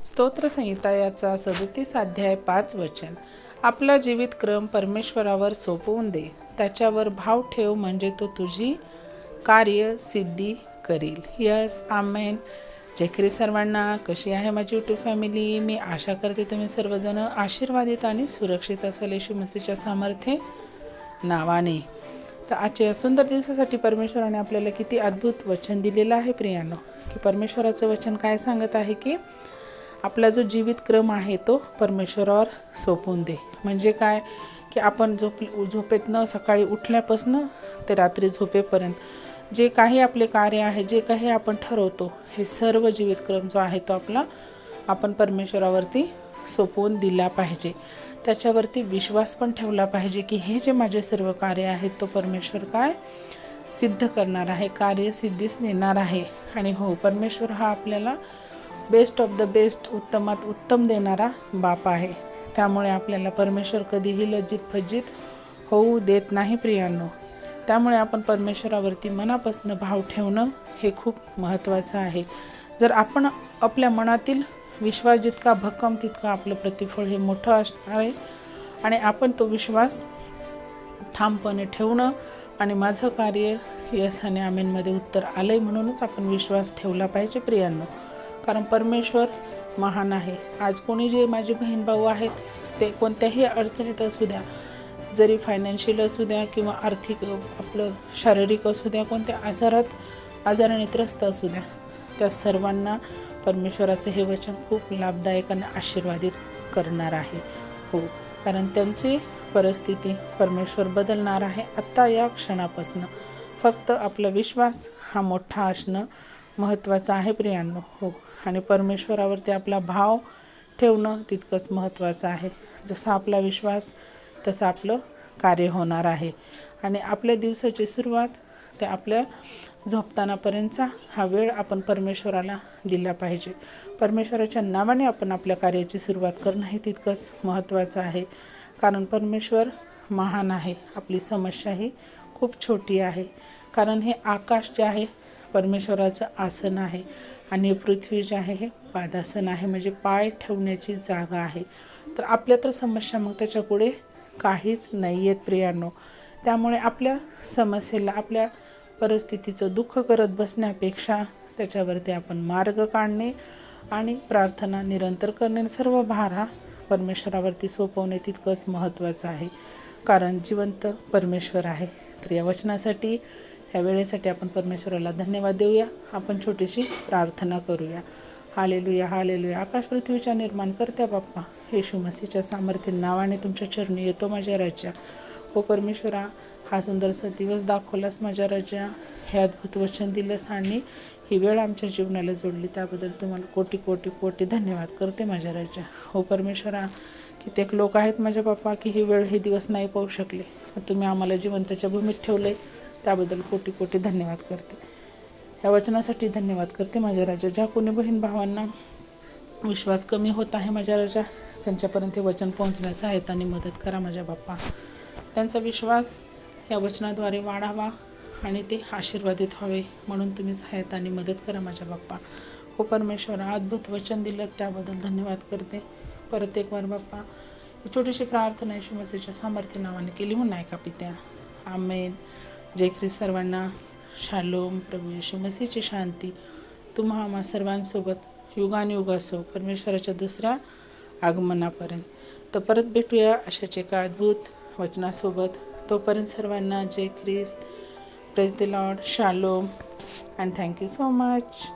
स्तोत्रसंहिता याचा 37 अध्याय 5 वचन. आपला जीवित क्रम परमेश्वरावर सोपवून दे, त्याच्यावर भाव ठेव, म्हणजे तो तुझी कार्य सिद्धी करील. यस, आमेन. जय ख्रिस्त सर्वांना. कशी आहे माझी यूट्यूब फॅमिली? मी आशा करते तुम्ही सर्वजण आशीर्वादित आणि सुरक्षित असाल येशू मसीहच्या सामर्थ्य नावाने. तर आजच्या या सुंदर दिवसासाठी परमेश्वराने आपल्याला किती अद्भुत वचन दिलेलं आहे प्रियानो, की परमेश्वराचं वचन काय सांगत आहे की आपला जो जीवित क्रम आहे तो परमेश्वरावर सोपवून दे. म्हणजे काय की आपण झोपेतनं सकाळी उठल्यापासून ते रात्री झोपेपर्यंत जे काही आपले कार्य आहे, जे काही आपण ठरवतो, हे सर्व जीवित क्रम जो आहे तो आपण परमेश्वरावरती सोपवून दिला पाहिजे. त्याच्यावरती विश्वास पण ठेवला पाहिजे की हे जे माझे सर्व कार्य आहेत तो परमेश्वर काय सिद्ध करणार आहे, कार्यसिद्धीस नेणार आहे. आणि हो, परमेश्वर हा आपल्याला बेस्ट ऑफ द बेस्ट, उत्तमात उत्तम देणारा बाप आहे. त्यामुळे आपल्याला परमेश्वर कधीही लज्जित फज्जित होऊ देत नाही प्रियांनो. त्यामुळे आपण परमेश्वरावरती मनापासून भाव ठेवणं हे खूप महत्त्वाचं आहे. जर आपण आपल्या मनातील विश्वास जितका भक्कम तितका आपलं प्रतिफळ हे मोठं असणार आहे. आणि आपण तो विश्वास ठामपणे ठेवणं आणि माझं कार्य यस आणि आमेनमध्ये उत्तर आलंय म्हणूनच आपण विश्वास ठेवला पाहिजे प्रियांनो. कारण परमेश्वर महान आहे. आज कोणी जे माझे बहीण भाऊ आहेत ते कोणत्याही अडचणीत असू द्या, जरी फायनान्शियल असू द्या किंवा आर्थिक आपलं शारीरिक असू द्या, कोणत्या आजाराने त्रस्त असू द्या, त्या सर्वांना परमेश्वराचं हे वचन खूप लाभदायक आणि आशीर्वादित करणार आहे. हो, कारण त्यांची परिस्थिती परमेश्वर बदलणार आहे आत्ता या क्षणापासून. फक्त आपला विश्वास हा मोठा असणं महत्त्वाचं आहे प्रियांनो. हो, आणि परमेश्वरावरती आपला भाव ठेवणं तितकंच महत्त्वाचं आहे. जसा आपला विश्वास तसं आपलं कार्य होणार आहे. आणि आपल्या दिवसाची सुरुवात ते आपल्या झोपतानापर्यंतचा हा वेळ आपण परमेश्वराला दिला पाहिजे. परमेश्वराच्या नावाने आपण आपल्या कार्याची सुरुवात करणं हे तितकंच महत्त्वाचं आहे. कारण परमेश्वर महान आहे. आपली समस्या ही खूप छोटी आहे. कारण हे आकाश जे आहे परमेश्वराचं आसन आहे आणि पृथ्वी जे आहे हे पादासन आहे, म्हणजे पाय ठेवण्याची जागा आहे. तर आपल्या तर समस्या मग त्याच्यापुढे काहीच नाही आहेत प्रियांनो. त्यामुळे आपल्या समस्येला, आपल्या परिस्थितीचं दुःख करत बसण्यापेक्षा त्याच्यावरती आपण मार्ग काढणे आणि प्रार्थना निरंतर करणे, सर्व भार हा परमेश्वरावरती सोपवणे तितकंच महत्त्वाचं आहे. कारण जिवंत परमेश्वर आहे. तर या वचनासाठी, या वेळेसाठी आपण परमेश्वराला धन्यवाद देऊया. आपण छोटीशी प्रार्थना करूया. Hallelujah, hallelujah. आकाश पृथ्वीच्या निर्माण करत्या बाप्पा, येशू मसीहच्या सामर्थ्य नावाने तुमच्या चरणी येतो माझ्या राजा. हो परमेश्वरा, हा सुंदरसा दिवस दाखवलास माझ्या राजा, हे अद्भुत वचन दिलंस आणि ही वेळ आमच्या जीवनाला जोडली, त्याबद्दल तुम्हाला कोटी कोटी कोटी धन्यवाद करते माझ्या राजा. हो परमेश्वरा, कित्येक लोक आहेत माझ्या बाप्पा की ही वेळ, हे दिवस नाही पाहू शकले, पण तुम्ही आम्हाला जिवंताच्या भूमीत ठेवले, त्याबद्दल कोटी कोटी धन्यवाद करते. या वचनासाठी धन्यवाद करते माझ्या राजा. ज्या कोणी बहीण भावांना विश्वास कमी होत आहे माझ्या राजा, त्यांच्यापर्यंत हे वचन पोहोचण्यास सहायताने मदत करा माझ्या बाप्पा. त्यांचा विश्वास या वचनाद्वारे वाढावा आणि ते आशीर्वादित व्हावे म्हणून तुम्ही सहायताने मदत करा माझ्या बाप्पा. हो परमेश्वरा, अद्भुत वचन दिलं त्याबद्दल धन्यवाद करते. परत एक वार बाप्पा, ही छोटीशी प्रार्थना येशू मसीहच्या सामर्थ्य नावाने केली म्हणून ऐका पित्या. आमेन. जय ख्रिस्त सर्वांना. शालोम. प्रभू येशू मसीहची शांती तुम्हा आम्हा सर्वांसोबत युगानुयुग असो, परमेश्वराच्या दुसऱ्या आगमनापर्यंत. तर परत भेटूया अशाच एका अद्भुत वचनासोबत. तोपर्यंत सर्वांना जय ख्रिस्त. Praise the lord. Shalom and thank you so much.